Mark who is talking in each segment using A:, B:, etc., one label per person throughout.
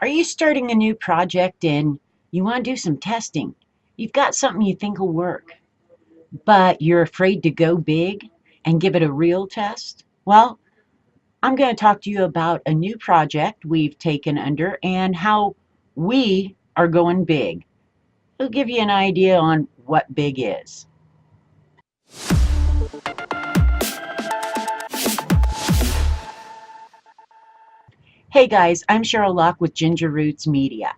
A: Are you starting a new project and you want to do some testing? You've got something you think will work, but you're afraid to go big and give it a real test? Well, I'm going to talk to you about a new project we've taken under and how we are going big. It'll give you an idea on what big is. Hey guys, I'm Sheryl Loch with Ginger Roots Media,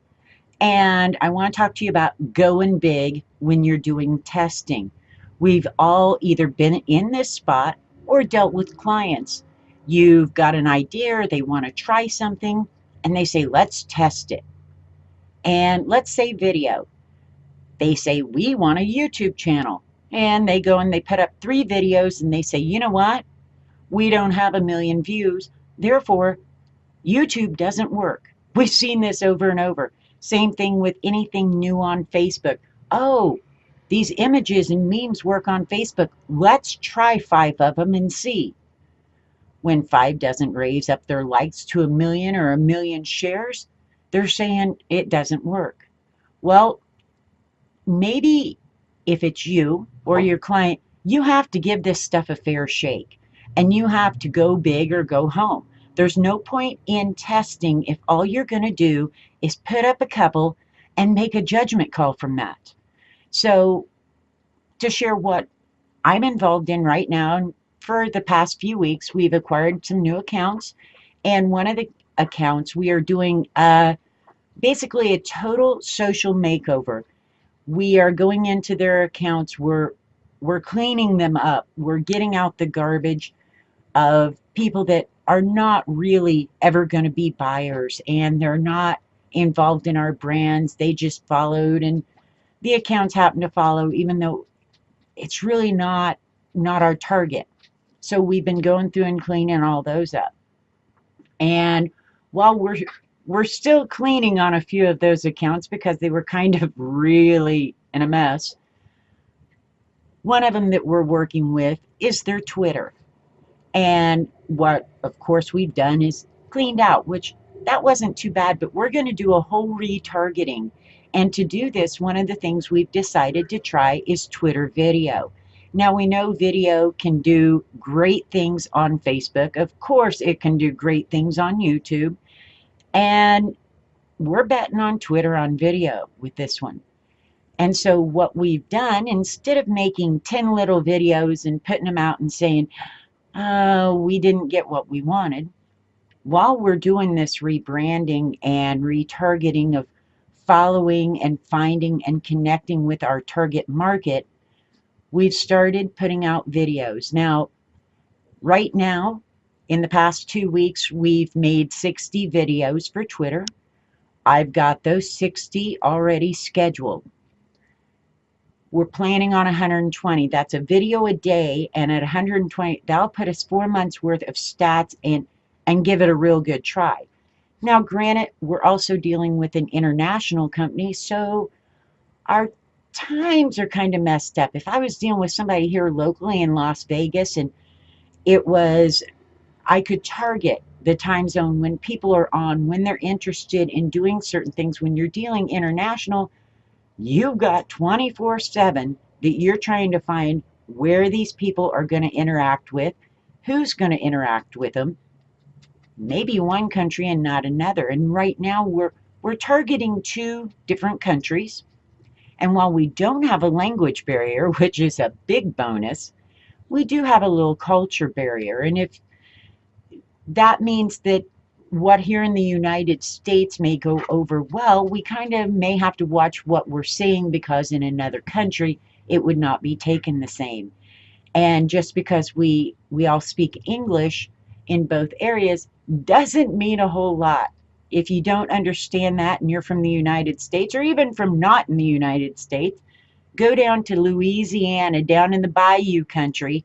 A: and I want to talk to you about going big when you're doing testing. We've all either been in this spot or dealt with clients. You've got an idea or they want to try something and they say, let's test it. And let's say video. They say, we want a YouTube channel. And they go and they put up 3 videos and they say, you know what? We don't have 1 million views. Therefore, YouTube doesn't work. We've seen this over and over. Same thing with anything new on Facebook. Oh, these images and memes work on Facebook. Let's try 5 of them and see. When 5 doesn't raise up their likes to 1 million or 1 million shares, they're saying it doesn't work. Well, maybe if it's you or your client, you have to give this stuff a fair shake and you have to go big or go home. There's no point in testing if all you're going to do is put up a couple and make a judgment call from that. So, to share what I'm involved in right now, for the past few weeks, we've acquired some new accounts. And one of the accounts, we are doing basically a total social makeover. We are going into their accounts, we're cleaning them up, we're getting out the garbage of people that are not really ever going to be buyers and they're not involved in our brands. They just followed and the accounts happen to follow even though it's really not our target. So we've been going through and cleaning all those up. And while we're still cleaning on a few of those accounts because they were kind of really in a mess, one of them that we're working with is their Twitter. And what, of course, we've done is cleaned out, which that wasn't too bad, but we're going to do a whole retargeting. And to do this, one of the things we've decided to try is Twitter video. Now, we know video can do great things on Facebook. Of course, it can do great things on YouTube. And we're betting on Twitter on video with this one. And so what we've done, instead of making 10 little videos and putting them out and saying, we didn't get what we wanted. While we're doing this rebranding and retargeting of following and finding and connecting with our target market, we've started putting out videos. Now, right now, in the past 2 weeks, we've made 60 videos for Twitter. I've got those 60 already scheduled. We're planning on 120. That's a video a day, and at 120, that'll put us 4 months worth of stats and give it a real good try. Now, granted, we're also dealing with an international company, so our times are kind of messed up. If I was dealing with somebody here locally in Las Vegas and I could target the time zone when people are on, when they're interested in doing certain things. When you're dealing international, you've got 24/7 that you're trying to find where these people are going to interact with, who's going to interact with them, maybe one country and not another. And right now we're targeting 2 different countries. And while we don't have a language barrier, which is a big bonus, we do have a little culture barrier. And if that means that what here in the United States may go over well, we kind of may have to watch what we're saying because in another country it would not be taken the same. And just because we all speak English in both areas doesn't mean a whole lot. If you don't understand that and you're from the United States or even from not in the United States, go down to Louisiana, down in the Bayou country,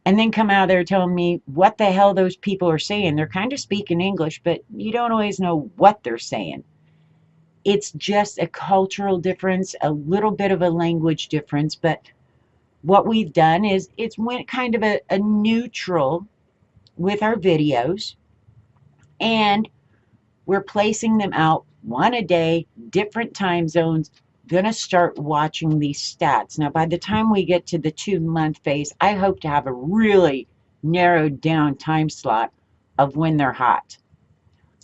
A: and then come out there telling me what the hell those people are saying. They're kind of speaking English, but you don't always know what they're saying. It's just a cultural difference, a little bit of a language difference, but what we've done is it's went kind of a neutral with our videos, and We're placing them out one a day, different time zones. Gonna start watching these stats. Now, by the time we get to the 2 month phase, I hope to have a really narrowed down time slot of when they're hot.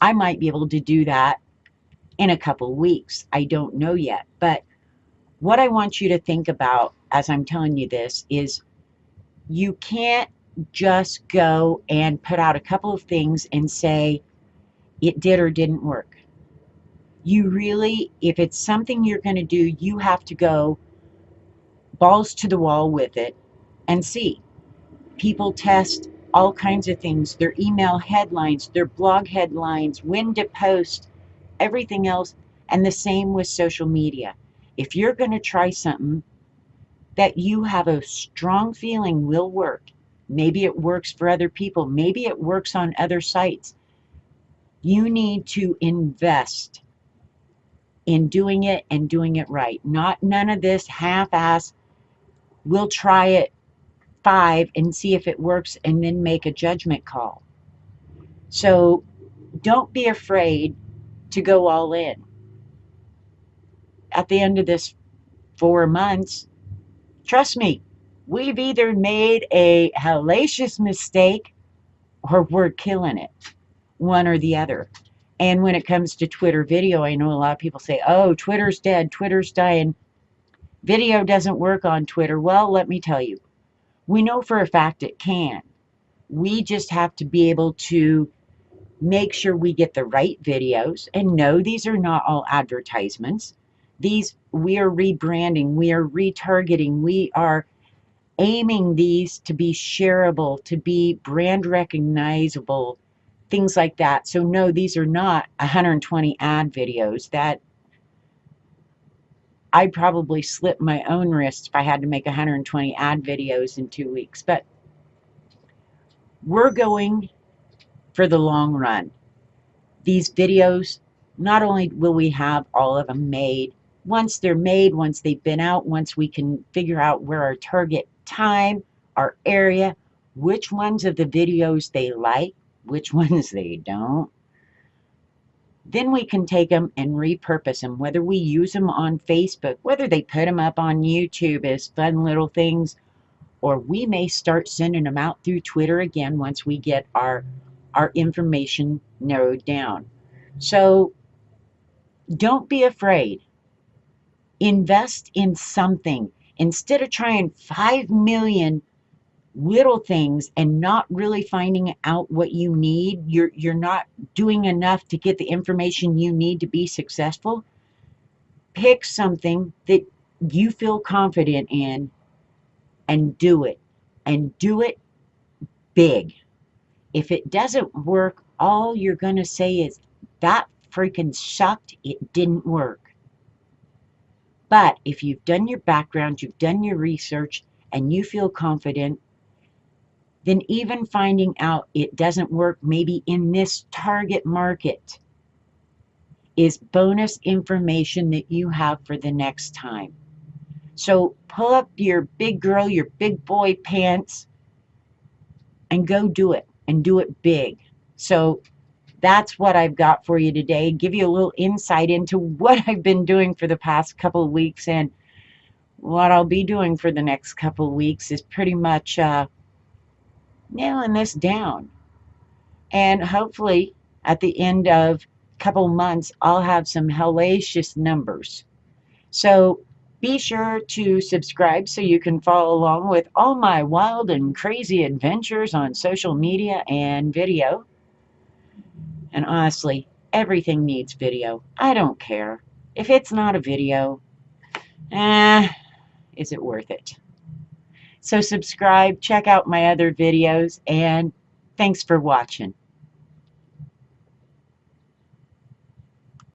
A: I might be able to do that in a couple weeks. I don't know yet. But what I want you to think about as I'm telling you this is you can't just go and put out a couple of things and say it did or didn't work. You really, if it's something you're going to do, you have to go balls to the wall with it and see. People test all kinds of things, their email headlines, their blog headlines, when to post, everything else. And the same with social media. If you're going to try something that you have a strong feeling will work, maybe it works for other people, maybe it works on other sites, you need to invest in doing it and doing it right. Not none of this half-ass, we'll try it 5 and see if it works and then make a judgment call. So don't be afraid to go all in. At the end of this 4 months, trust me, we've either made a hellacious mistake or we're killing it, one or the other. And when it comes to Twitter video, I know a lot of people say, oh, Twitter's dead, Twitter's dying. Video doesn't work on Twitter. Well, let me tell you, we know for a fact it can. We just have to be able to make sure we get the right videos. And no, these are not all advertisements. These, we are rebranding, we are retargeting, we are aiming these to be shareable, to be brand recognizable, things like that. So no, these are not 120 ad videos. That I'd probably slip my own wrist if I had to make 120 ad videos in 2 weeks. But we're going for the long run. These videos, not only will we have all of them made, once they're made, once they've been out, once we can figure out where our target time, our area, which ones of the videos they like, which ones they don't, then we can take them and repurpose them, whether we use them on Facebook, whether they put them up on YouTube as fun little things, or we may start sending them out through Twitter again once we get our information narrowed down. So don't be afraid. Invest in something. Instead of trying 5 million little things and not really finding out what you need, you're not doing enough to get the information you need to be successful. Pick something that you feel confident in and do it. And do it big. If it doesn't work, all you're going to say is, that freaking sucked, it didn't work. But if you've done your background, you've done your research, and you feel confident, then even finding out it doesn't work maybe in this target market is bonus information that you have for the next time. So pull up your big girl, your big boy pants, and go do it, and do it big. So that's what I've got for you today. Give you a little insight into what I've been doing for the past couple of weeks, and what I'll be doing for the next couple of weeks is pretty much nailing this down. And hopefully at the end of a couple months, I'll have some hellacious numbers. So be sure to subscribe so you can follow along with all my wild and crazy adventures on social media and video. And honestly, everything needs video. I don't care. If it's not a video, is it worth it? So subscribe, check out my other videos, and thanks for watching.